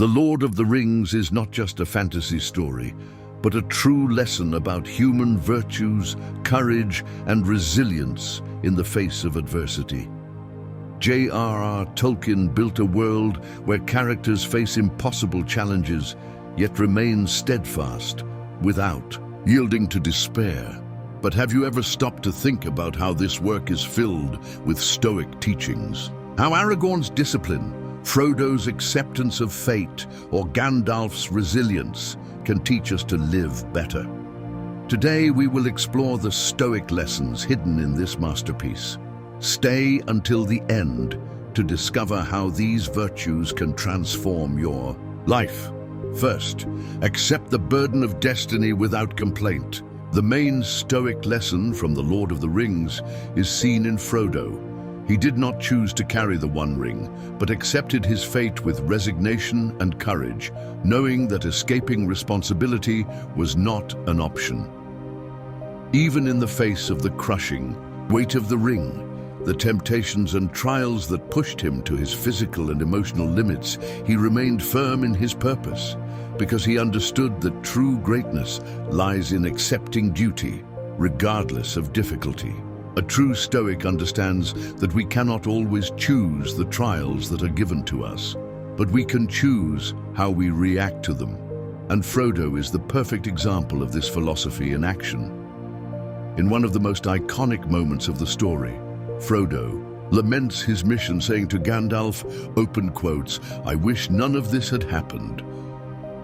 The Lord of the Rings is not just a fantasy story, but a true lesson about human virtues, courage, and resilience in the face of adversity. J.R.R. Tolkien built a world where characters face impossible challenges, yet remain steadfast, without yielding to despair. But have you ever stopped to think about how this work is filled with Stoic teachings? How Aragorn's discipline, Frodo's acceptance of fate, or Gandalf's resilience can teach us to live better. Today we will explore the Stoic lessons hidden in this masterpiece. Stay until the end to discover how these virtues can transform your life. First, accept the burden of destiny without complaint. The main Stoic lesson from the Lord of the Rings is seen in Frodo. He did not choose to carry the One Ring, but accepted his fate with resignation and courage, knowing that escaping responsibility was not an option. Even in the face of the crushing weight of the ring, the temptations and trials that pushed him to his physical and emotional limits, he remained firm in his purpose, because he understood that true greatness lies in accepting duty, regardless of difficulty. A true Stoic understands that we cannot always choose the trials that are given to us, but we can choose how we react to them. And Frodo is the perfect example of this philosophy in action. In one of the most iconic moments of the story, Frodo laments his mission, saying to Gandalf, open quotes, "I wish none of this had happened,"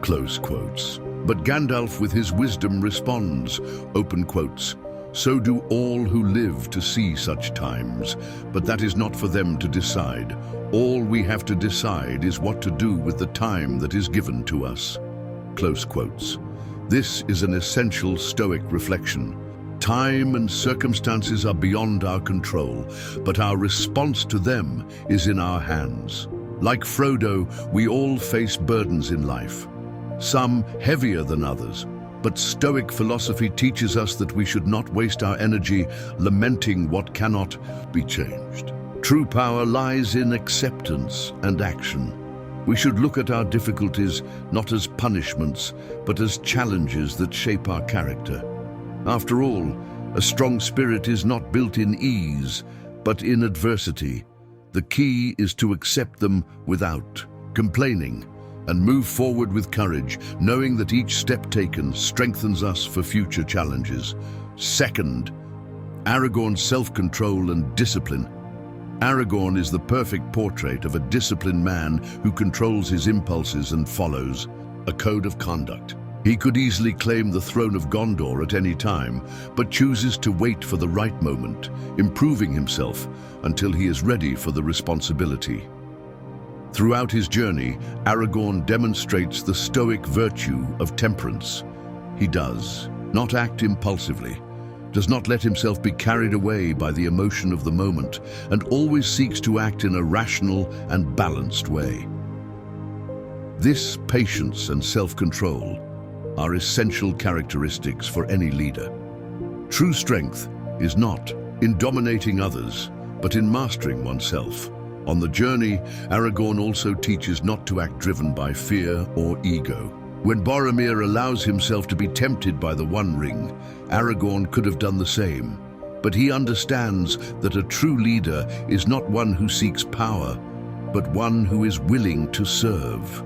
close quotes. But Gandalf with his wisdom responds, open quotes, "So do all who live to see such times, but that is not for them to decide. All we have to decide is what to do with the time that is given to us," close quotes. This is an essential Stoic reflection. Time and circumstances are beyond our control, but our response to them is in our hands. Like Frodo, we all face burdens in life, some heavier than others, but Stoic philosophy teaches us that we should not waste our energy lamenting what cannot be changed. True power lies in acceptance and action. We should look at our difficulties not as punishments, but as challenges that shape our character. After all, a strong spirit is not built in ease, but in adversity. The key is to accept them without complaining and move forward with courage, knowing that each step taken strengthens us for future challenges. Second, Aragorn's self-control and discipline. Aragorn is the perfect portrait of a disciplined man who controls his impulses and follows a code of conduct. He could easily claim the throne of Gondor at any time, but chooses to wait for the right moment, improving himself until he is ready for the responsibility. Throughout his journey, Aragorn demonstrates the Stoic virtue of temperance. He does not act impulsively, does not let himself be carried away by the emotion of the moment, and always seeks to act in a rational and balanced way. This patience and self-control are essential characteristics for any leader. True strength is not in dominating others, but in mastering oneself. On the journey, Aragorn also teaches not to act driven by fear or ego. When Boromir allows himself to be tempted by the One Ring, Aragorn could have done the same. But he understands that a true leader is not one who seeks power, but one who is willing to serve.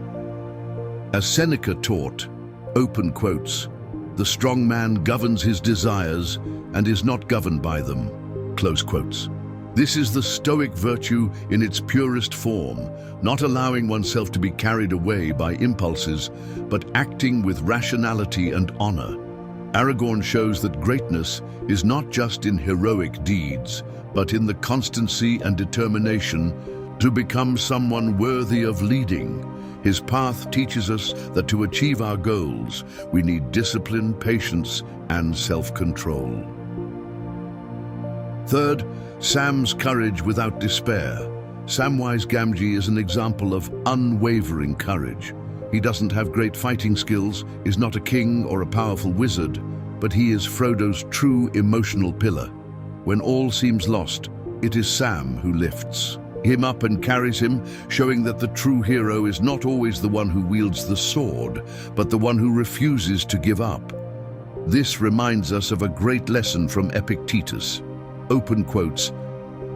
As Seneca taught, open quotes, "The strong man governs his desires and is not governed by them," close quotes. This is the Stoic virtue in its purest form, not allowing oneself to be carried away by impulses, but acting with rationality and honor. Aragorn shows that greatness is not just in heroic deeds, but in the constancy and determination to become someone worthy of leading. His path teaches us that to achieve our goals, we need discipline, patience, and self-control. Third, Sam's courage without despair. Samwise Gamgee is an example of unwavering courage. He doesn't have great fighting skills, is not a king or a powerful wizard, but he is Frodo's true emotional pillar. When all seems lost, it is Sam who lifts. him up and carries him, showing that the true hero is not always the one who wields the sword, but the one who refuses to give up. This reminds us of a great lesson from Epictetus. Open quotes,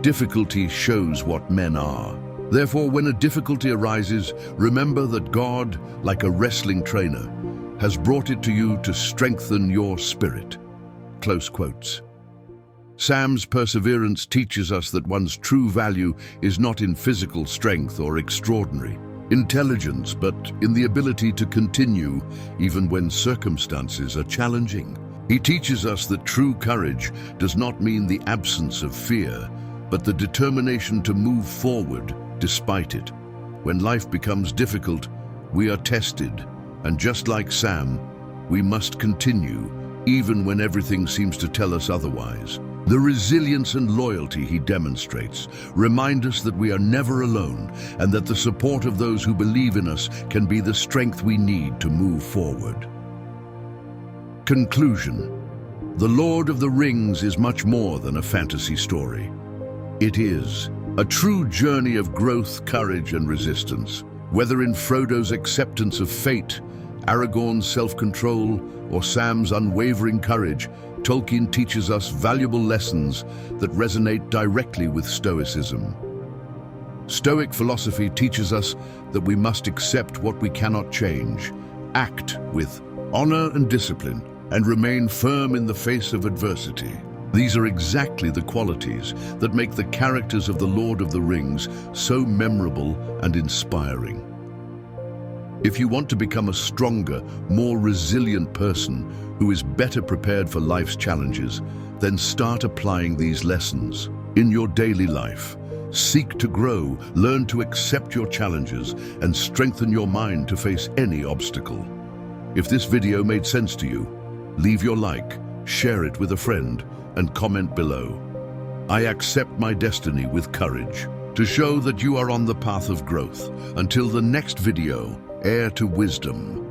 "Difficulty shows what men are. Therefore, when a difficulty arises, remember that God, like a wrestling trainer, has brought it to you to strengthen your spirit." Close quotes. Sam's perseverance teaches us that one's true value is not in physical strength or extraordinary intelligence, but in the ability to continue even when circumstances are challenging. He teaches us that true courage does not mean the absence of fear, but the determination to move forward despite it. When life becomes difficult, we are tested, and just like Sam, we must continue even when everything seems to tell us otherwise. The resilience and loyalty he demonstrates remind us that we are never alone and that the support of those who believe in us can be the strength we need to move forward. Conclusion. The Lord of the Rings is much more than a fantasy story. It is a true journey of growth, courage, and resistance. Whether in Frodo's acceptance of fate, Aragorn's self-control, or Sam's unwavering courage, Tolkien teaches us valuable lessons that resonate directly with Stoicism. Stoic philosophy teaches us that we must accept what we cannot change, act with honor and discipline, and remain firm in the face of adversity. These are exactly the qualities that make the characters of the Lord of the Rings so memorable and inspiring. If you want to become a stronger, more resilient person who is better prepared for life's challenges, then start applying these lessons in your daily life. Seek to grow, learn to accept your challenges, and strengthen your mind to face any obstacle. If this video made sense to you, leave your like, share it with a friend, and comment below. I accept my destiny with courage to show that you are on the path of growth. Until the next video, heir to wisdom.